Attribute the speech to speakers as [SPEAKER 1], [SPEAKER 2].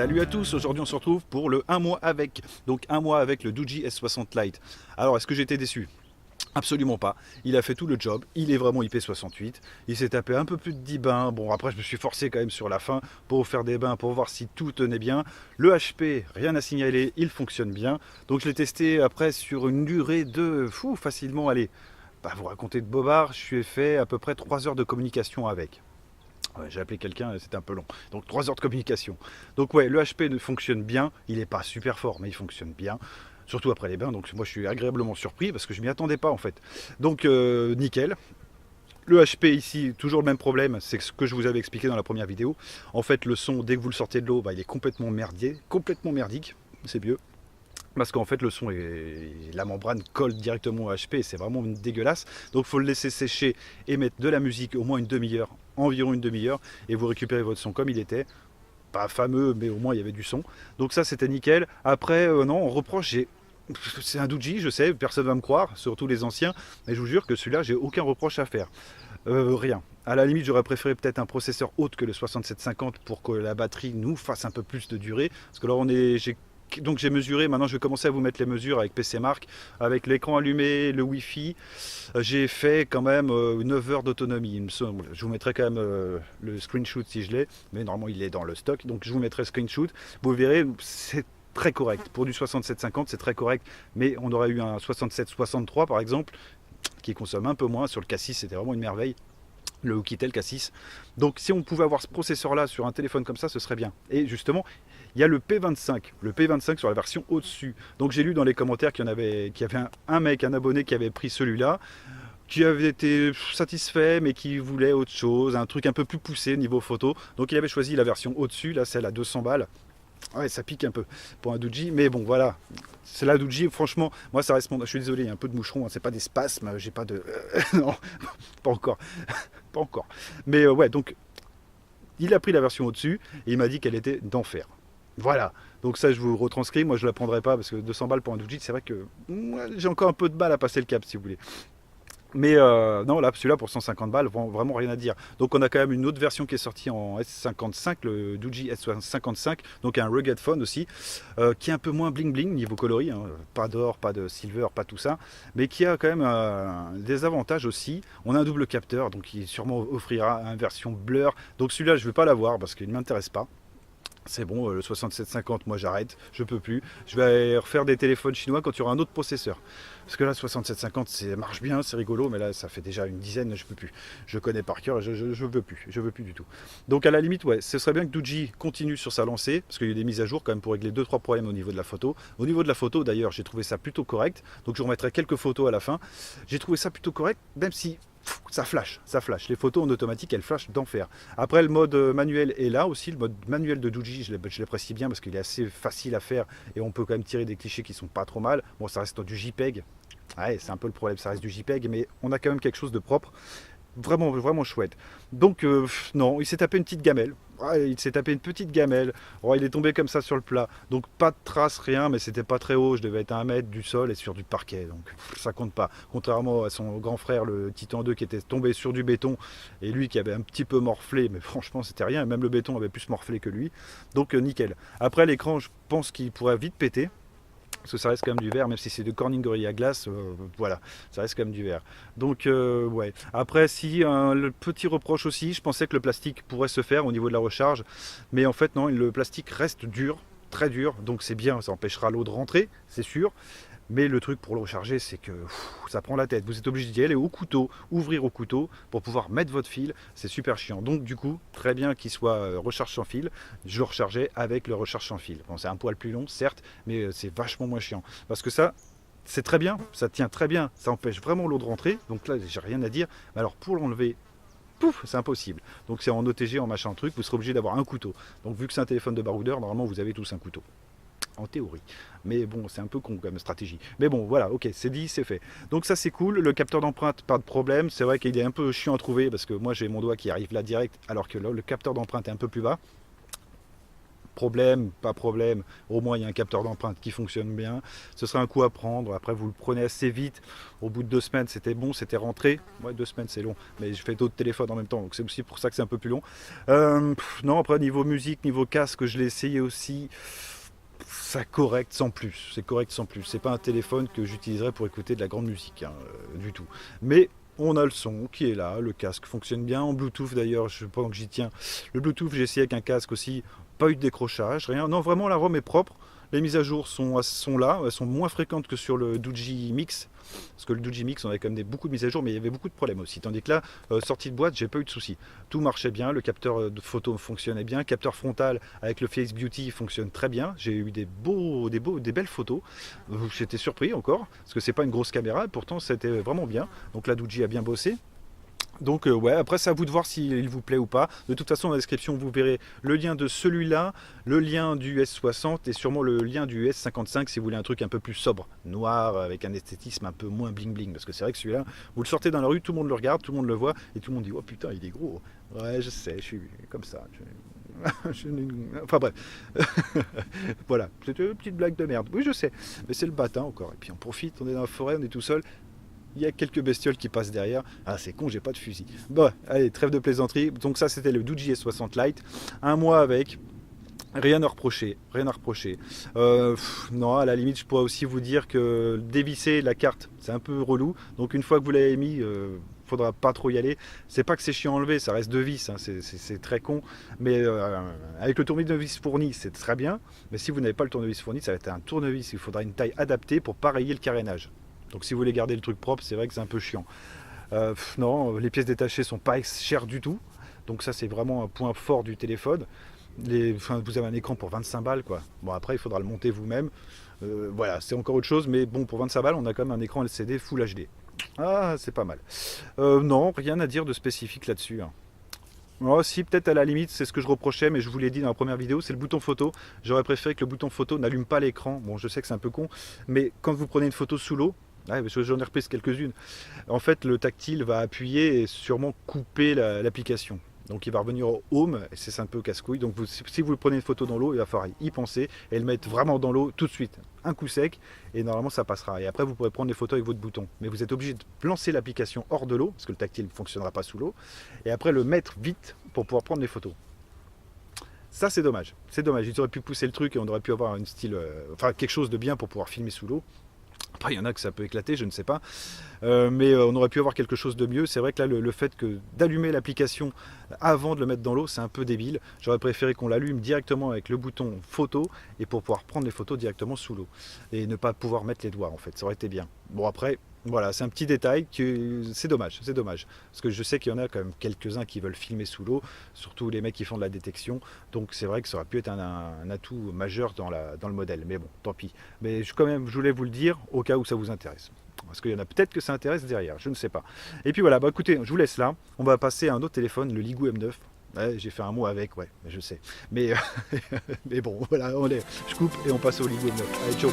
[SPEAKER 1] Salut à tous, aujourd'hui on se retrouve pour le 1 mois avec. Donc 1 mois avec le Doogee S60 Lite. Alors est-ce que j'ai été déçu? Absolument pas. Il a fait tout le job, il est vraiment IP68. Il s'est tapé un peu plus de 10 bains. Bon après je me suis forcé quand même sur la fin pour faire des bains pour voir si tout tenait bien. Le HP, rien à signaler, il fonctionne bien. Donc je l'ai testé après sur une durée de facilement, allez, pas vous raconter de bobard, je suis fait à peu près 3 heures de communication avec. Ouais, j'ai appelé quelqu'un, c'était un peu long. Donc 3 heures de communication. Donc ouais, le HP fonctionne bien. Il n'est pas super fort, mais il fonctionne bien. Surtout après les bains. Donc moi je suis agréablement surpris parce que je m'y attendais pas en fait. Donc nickel. Le HP ici, toujours le même problème, c'est ce que je vous avais expliqué dans la première vidéo. En fait, le son, dès que vous le sortez de l'eau, bah, il est complètement merdier, complètement merdique. C'est mieux. Parce qu'en fait le son est. La membrane colle directement au HP et c'est vraiment dégueulasse. Donc il faut le laisser sécher et mettre de la musique au moins une demi-heure, environ une demi-heure, et vous récupérez votre son comme il était. Pas fameux, mais au moins il y avait du son. Donc ça c'était nickel. Après, non, on reproche, c'est un Doogee, je sais, personne ne va me croire, surtout les anciens, mais je vous jure que celui-là, j'ai aucun reproche à faire. Rien. À la limite, j'aurais préféré peut-être un processeur autre que le 6750 pour que la batterie nous fasse un peu plus de durée. Parce que là, donc j'ai mesuré, maintenant je vais commencer à vous mettre les mesures avec PC Mark, avec l'écran allumé, le Wi-Fi. J'ai fait quand même 9 heures d'autonomie, il me semble. Je vous mettrai quand même le screenshot si je l'ai, mais normalement il est dans le stock, donc je vous mettrai le screenshot. Vous verrez, c'est très correct. Pour du 6750, c'est très correct, mais on aurait eu un 6763 par exemple, qui consomme un peu moins. Sur le K6, c'était vraiment une merveille. Le Oukitel K6. Donc si on pouvait avoir ce processeur là sur un téléphone comme ça, ce serait bien. Et justement, il y a le P25 sur la version au-dessus. Donc j'ai lu dans les commentaires qu'il y avait un mec, un abonné qui avait pris celui-là, qui avait été satisfait mais qui voulait autre chose, un truc un peu plus poussé niveau photo. Donc il avait choisi la version au-dessus, là celle à 200 balles. Ouais, ça pique un peu pour un Doogee, mais bon, voilà. C'est la Doogee, franchement, moi ça reste mon. Je suis désolé, il y a un peu de moucheron, hein, c'est pas des spasmes, j'ai pas de. Non, pas encore. Pas encore. Mais ouais, donc, il a pris la version au-dessus et il m'a dit qu'elle était d'enfer. Voilà. Donc ça, je vous retranscris. Moi, je la prendrai pas parce que 200 balles pour un Doogee, c'est vrai que j'ai encore un peu de mal à passer le cap, si vous voulez. Mais non, là, celui-là pour 150 balles, vraiment rien à dire. Donc on a quand même une autre version qui est sortie en S55, le Doogee S55, donc un rugged phone aussi, qui est un peu moins bling bling niveau coloris, hein. Pas d'or, pas de silver, pas tout ça, mais qui a quand même des avantages aussi. On a un double capteur, donc il sûrement offrira une version blur. Donc celui-là, je ne vais pas l'avoir parce qu'il ne m'intéresse pas. C'est bon, le 6750, moi j'arrête, je peux plus. Je vais refaire des téléphones chinois quand il y aura un autre processeur. Parce que là, 6750, ça marche bien, c'est rigolo, mais là, ça fait déjà une dizaine, je peux plus. Je connais par cœur, je veux plus, je veux plus du tout. Donc à la limite, ouais, ce serait bien que Doogee continue sur sa lancée, parce qu'il y a des mises à jour quand même pour régler 2-3 problèmes au niveau de la photo. Au niveau de la photo, d'ailleurs, j'ai trouvé ça plutôt correct. Donc je vous remettrai quelques photos à la fin. J'ai trouvé ça plutôt correct, même si ça flash, ça flash. Les photos en automatique, elles flashent d'enfer. Après, le mode manuel est là aussi. Le mode manuel de Doogee, je l'apprécie bien parce qu'il est assez facile à faire et on peut quand même tirer des clichés qui sont pas trop mal. Bon, ça reste du JPEG. Ouais, c'est un peu le problème, ça reste du JPEG, mais on a quand même quelque chose de propre. Vraiment, vraiment chouette. Donc, non, il s'est tapé une petite gamelle. Ouais, il s'est tapé une petite gamelle. Oh, il est tombé comme ça sur le plat. Donc, pas de traces, rien, mais c'était pas très haut. Je devais être à 1 mètre du sol et sur du parquet. Donc, ça compte pas. Contrairement à son grand frère, le Titan 2, qui était tombé sur du béton et lui qui avait un petit peu morflé. Mais franchement, c'était rien. Même le béton avait plus morflé que lui. Donc, nickel. Après, l'écran, je pense qu'il pourrait vite péter. Parce que ça reste quand même du verre, même si c'est de Corning Gorilla Glass, voilà, ça reste quand même du verre. Donc, ouais. Après, si, le petit reproche aussi, je pensais que le plastique pourrait se faire au niveau de la recharge, mais en fait, non, le plastique reste dur, très dur, donc c'est bien, ça empêchera l'eau de rentrer, c'est sûr. Mais le truc pour le recharger, c'est que ça prend la tête. Vous êtes obligé d'y aller au couteau, ouvrir au couteau pour pouvoir mettre votre fil. C'est super chiant. Donc du coup, très bien qu'il soit recharge sans fil. Je le rechargeais avec le recharge sans fil. Bon, c'est un poil plus long, certes, mais c'est vachement moins chiant. Parce que ça, c'est très bien, ça tient très bien. Ça empêche vraiment l'eau de rentrer. Donc là, j'ai rien à dire. Mais alors pour l'enlever, pouf, c'est impossible. Donc c'est en OTG, en machin truc, vous serez obligé d'avoir un couteau. Donc vu que c'est un téléphone de baroudeur, normalement vous avez tous un couteau en théorie. Mais bon, c'est un peu con comme stratégie. Mais bon, voilà, ok, c'est dit, c'est fait. Donc ça, c'est cool. Le capteur d'empreinte, pas de problème. C'est vrai qu'il est un peu chiant à trouver parce que moi, j'ai mon doigt qui arrive là direct, alors que là, le capteur d'empreinte est un peu plus bas. problème, pas problème, au moins il y a un capteur d'empreinte qui fonctionne bien. Ce sera un coup à prendre. Après, vous le prenez assez vite. Au bout de 2 semaines, c'était bon, c'était rentré. Ouais, 2 semaines, c'est long, mais je fais d'autres téléphones en même temps, donc c'est aussi pour ça que c'est un peu plus long. Non, après, niveau musique, niveau casque, je l'ai essayé aussi. C'est correct sans plus. C'est correct sans plus. C'est pas un téléphone que j'utiliserais pour écouter de la grande musique, hein, du tout. Mais on a le son qui est là, le casque fonctionne bien en Bluetooth d'ailleurs, pendant que j'y tiens. Le Bluetooth, j'ai essayé avec un casque aussi, pas eu de décrochage, rien. Non, vraiment la ROM est propre. Les mises à jour sont là, elles sont moins fréquentes que sur le Doogee Mix. Parce que le Doogee Mix, on avait quand même beaucoup de mises à jour, mais il y avait beaucoup de problèmes aussi. Tandis que là, sortie de boîte, j'ai pas eu de soucis. Tout marchait bien, le capteur de photo fonctionnait bien, capteur frontal avec le Face Beauty fonctionne très bien. J'ai eu des belles photos. J'étais surpris encore, parce que c'est pas une grosse caméra, pourtant c'était vraiment bien. Donc la Doogee a bien bossé. Donc ouais, après c'est à vous de voir s'il vous plaît ou pas. De toute façon, dans la description, vous verrez le lien de celui-là, le lien du S60 et sûrement le lien du S55 si vous voulez un truc un peu plus sobre, noir, avec un esthétisme un peu moins bling bling. Parce que c'est vrai que celui-là, vous le sortez dans la rue, tout le monde le regarde, tout le monde le voit et tout le monde dit oh putain, il est gros. Ouais, je sais, je suis comme ça. Enfin bref, voilà, c'était une petite blague de merde. Oui, je sais, mais c'est le matin encore. Et puis on profite, on est dans la forêt, on est tout seul. Il y a quelques bestioles qui passent derrière. Ah, c'est con, j'ai pas de fusil. Bon, allez, trêve de plaisanterie. Donc ça, c'était le Doogee S60 Lite. Un mois avec. Rien à reprocher, rien à reprocher. Non, à la limite, je pourrais aussi vous dire que dévisser la carte, c'est un peu relou. Donc une fois que vous l'avez mis, faudra pas trop y aller. C'est pas que c'est chiant à enlever, ça reste deux vis, hein, c'est très con. Mais avec le tournevis fourni, c'est très bien. Mais si vous n'avez pas le tournevis fourni, ça va être un tournevis. Il faudra une taille adaptée pour pareiller le carénage. Donc si vous voulez garder le truc propre, c'est vrai que c'est un peu chiant. Non, les pièces détachées sont pas chères du tout. Donc ça, c'est vraiment un point fort du téléphone. Vous avez un écran pour 25 balles, quoi. Bon, après, il faudra le monter vous-même. Voilà, c'est encore autre chose. Mais bon, pour 25 balles, on a quand même un écran LCD Full HD. Ah, c'est pas mal. Non, rien à dire de spécifique là-dessus, hein. Oh, si, peut-être à la limite, c'est ce que je reprochais, mais je vous l'ai dit dans la première vidéo, c'est le bouton photo. J'aurais préféré que le bouton photo n'allume pas l'écran. Bon, je sais que c'est un peu con, mais quand vous prenez une photo sous l'eau, ouais, parce que j'en ai repris quelques-unes, en fait, le tactile va appuyer et sûrement couper l'application. Donc il va revenir au home, et c'est un peu casse-couille. Donc si vous prenez une photo dans l'eau, il va falloir y penser et le mettre vraiment dans l'eau tout de suite. Un coup sec, et normalement ça passera. Et après vous pourrez prendre des photos avec votre bouton. Mais vous êtes obligé de lancer l'application hors de l'eau, parce que le tactile ne fonctionnera pas sous l'eau, et après le mettre vite pour pouvoir prendre les photos. Ça c'est dommage. C'est dommage. Ils auraient pu pousser le truc et on aurait pu avoir enfin quelque chose de bien pour pouvoir filmer sous l'eau. Après, il y en a que ça peut éclater, je ne sais pas. Mais on aurait pu avoir quelque chose de mieux. C'est vrai que là, le fait d'allumer l'application avant de le mettre dans l'eau, c'est un peu débile. J'aurais préféré qu'on l'allume directement avec le bouton photo et pour pouvoir prendre les photos directement sous l'eau. Et ne pas pouvoir mettre les doigts, en fait. Ça aurait été bien. Bon, après, voilà, c'est un petit détail que c'est dommage, c'est dommage. Parce que je sais qu'il y en a quand même quelques-uns qui veulent filmer sous l'eau, surtout les mecs qui font de la détection. Donc c'est vrai que ça aurait pu être un atout majeur dans le modèle. Mais bon, tant pis. Mais quand même, je voulais vous le dire au cas où ça vous intéresse. Parce qu'il y en a peut-être que ça intéresse derrière, je ne sais pas. Et puis voilà, bah écoutez, je vous laisse là. On va passer à un autre téléphone, le Ligoo M9. Ouais, j'ai fait un mot avec, ouais, je sais. Mais, mais bon, voilà, je coupe et on passe au Ligoo M9. Allez, ciao.